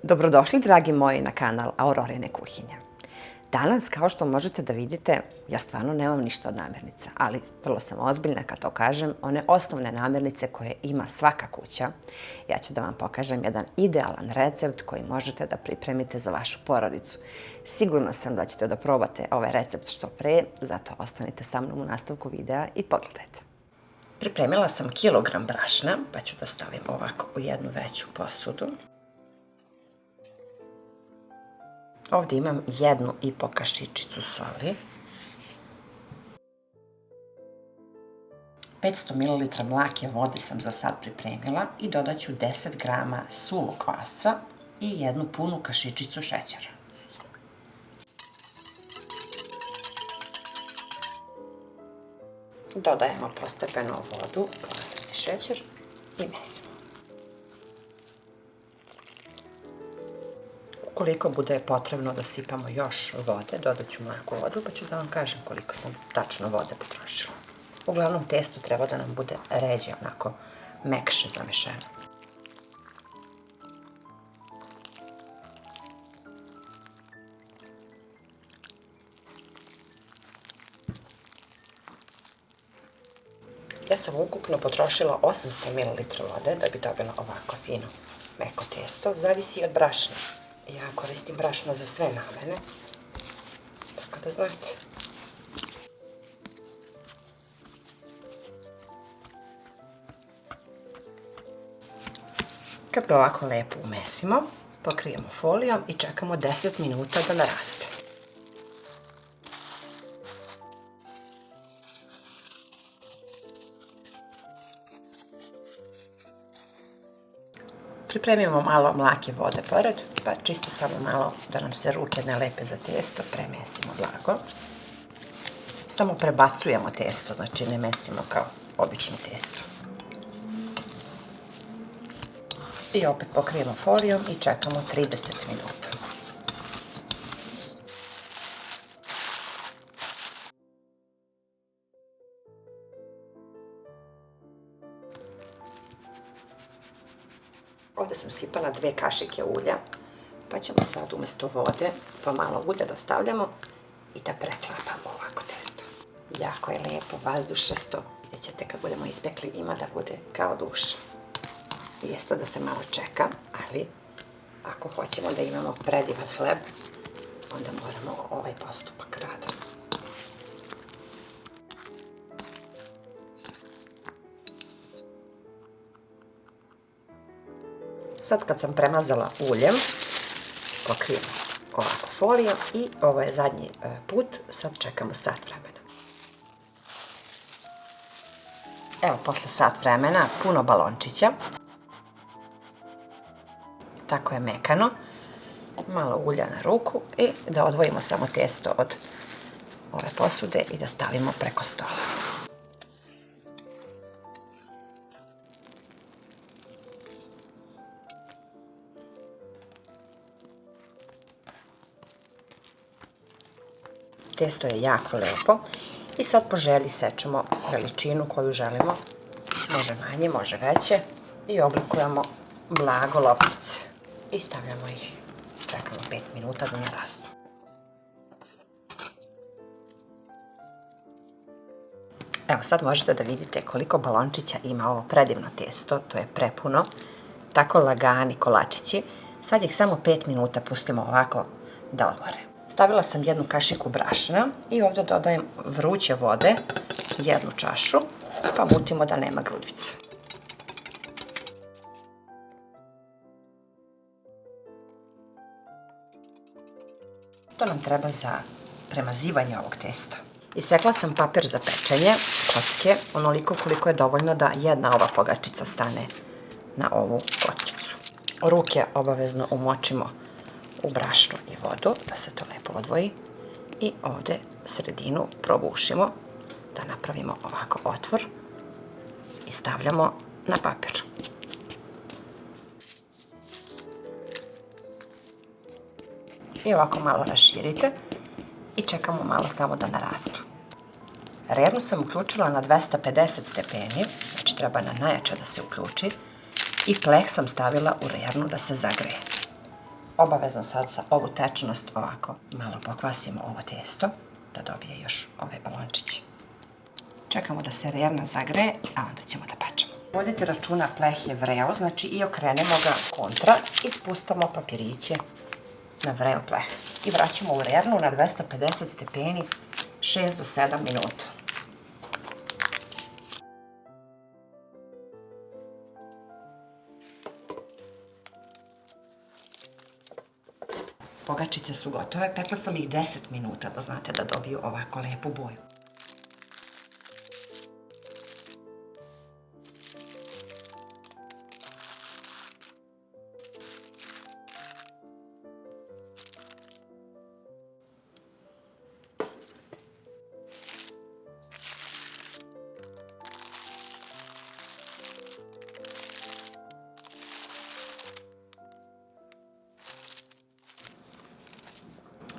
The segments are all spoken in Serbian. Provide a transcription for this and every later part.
Dobrodošli, dragi moji, na kanal Aurorine kuhinje. Danas, kao što možete da vidite, ja stvarno nemam ništa od namirnica, ali vrlo sam ozbiljna kad to kažem. One osnovne namirnice koje ima svaka kuća, ja ću da vam pokažem jedan idealan recept koji možete da pripremite za vašu porodicu. Sigurna sam da ćete da probate ovaj recept što pre, zato ostanite sa mnom u nastavku videa i pogledajte. Pripremila sam kilogram brašna, pa ću da stavim ovako u jednu veću posudu. Ovdje imam 1,5 kašičicu soli, 500 ml mlake vode sam za sad pripremila i dodat ću 10 grama suvog kvasca i 1 punu kašičicu šećera. Dodajemo postepeno vodu, kvasac i šećer i mesimo. Ukoliko bude potrebno da sipamo još vode, dodat ću mlaku vodu, pa ću da vam kažem koliko sam tačno vode potrošila. Uglavnom, testo treba da nam bude ređe, onako mekše zamešeno. Ja sam ukupno potrošila 800 ml vode da bi dobila ovako fino meko testo. Zavisi od brašna. Ja koristim brašno za sve namene, tako da znate. Kad ga ovako lepo umesimo, pokrijemo folijom i čekamo 10 minuta da naraste. Pripremimo malo mlake vode pored, pa čisto samo malo da nam se ruke ne lepe za testo, premesimo blago. Samo prebacujemo testo, znači ne mesimo kao obično testo. I opet pokrijemo folijom i čekamo 30 minuta. Ovdje sam sipala 2 kašike ulja, pa ćemo sad umjesto vode pa malo ulja da stavljamo i da preklapamo ovako testo. Jako je lijepo, vazdušasto, vidjet ćete kad budemo ispekli ima da bude kao duša. Jeste da se malo čeka, ali ako hoćemo da imamo predivan hleb, onda moramo ovaj postupak raditi. Sad kad sam premazala uljem, pokrijemo ovako folijom i ovo je zadnji put, sad čekamo sat vremena. Evo, posle sat vremena, puno balončića. Tako je mekano. Malo ulja na ruku i da odvojimo samo testo od ove posude i da stavimo preko stola. Testo je jako lepo i sad po želji sečemo veličinu koju želimo. Može manje, može veće i oblikujemo blago loptice i stavljamo ih. Čekamo 5 minuta da narastu. Evo sad možete da vidite koliko balončića ima ovo predivno testo, to je prepuno, tako lagani kolačići. Sad ih samo 5 minuta pustimo ovako da odmore. Stavila sam 1 kašiku brašna i ovdje dodajem vruće vode, 1 čašu, pa mutimo da nema grudvice. To nam treba za premazivanje ovog testa. Isekla sam papir za pečenje, kocke, onoliko koliko je dovoljno da jedna ova pogačica stane na ovu kockicu. Ruke obavezno umočimo u brašnu i vodu, da se to lepo odvoji. I ovdje sredinu probušimo, da napravimo ovako otvor i stavljamo na papir. I ovako malo raširite i čekamo malo samo da narastu. Rernu sam uključila na 250 stepeni, znači treba na najjače da se uključi, i pleh sam stavila u rernu da se zagreje. obavezno sad sa ovu tečnost ovako malo pokvasimo ovo testo da dobije još ove balončiće. Čekamo da se rerna zagreje, a onda ćemo da pečemo. Vodite računa, pleh je vreo, znači i okrenemo ga kontra i spustamo papiriće na vreo pleh. I vraćamo u rernu na 250 stepeni 6 do 7 minuta. Pogačice su gotove, pekla sam ih 10 minuta da znate da dobiju ovako lepu boju.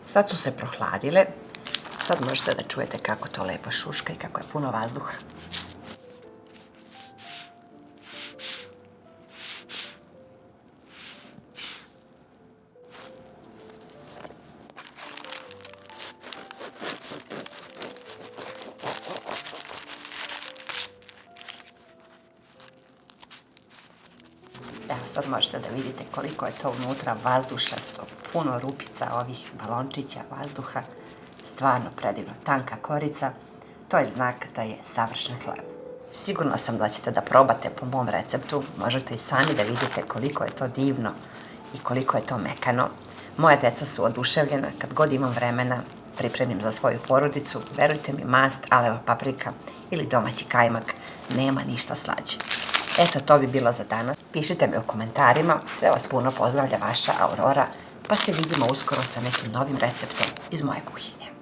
Sad su se prohladile, sad možete da čujete kako to lepo šuška i kako je puno vazduha. Evo sad možete da vidite koliko je to unutra vazdušasto, puno rupica ovih balončića vazduha, stvarno predivno, tanka korica, to je znak da je savršen hleb. Sigurna sam da ćete da probate po mom receptu, možete i sami da vidite koliko je to divno i koliko je to mekano. Moja deca su oduševljena, kad god imam vremena pripremim za svoju porodicu, verujte mi, mast, aleva paprika ili domaći kajmak, nema ništa slađe. Eto, to bi bilo za danas. Pišite mi u komentarima, sve vas puno pozdravlja vaša Aurora, pa se vidimo uskoro sa nekim novim receptom iz moje kuhinje.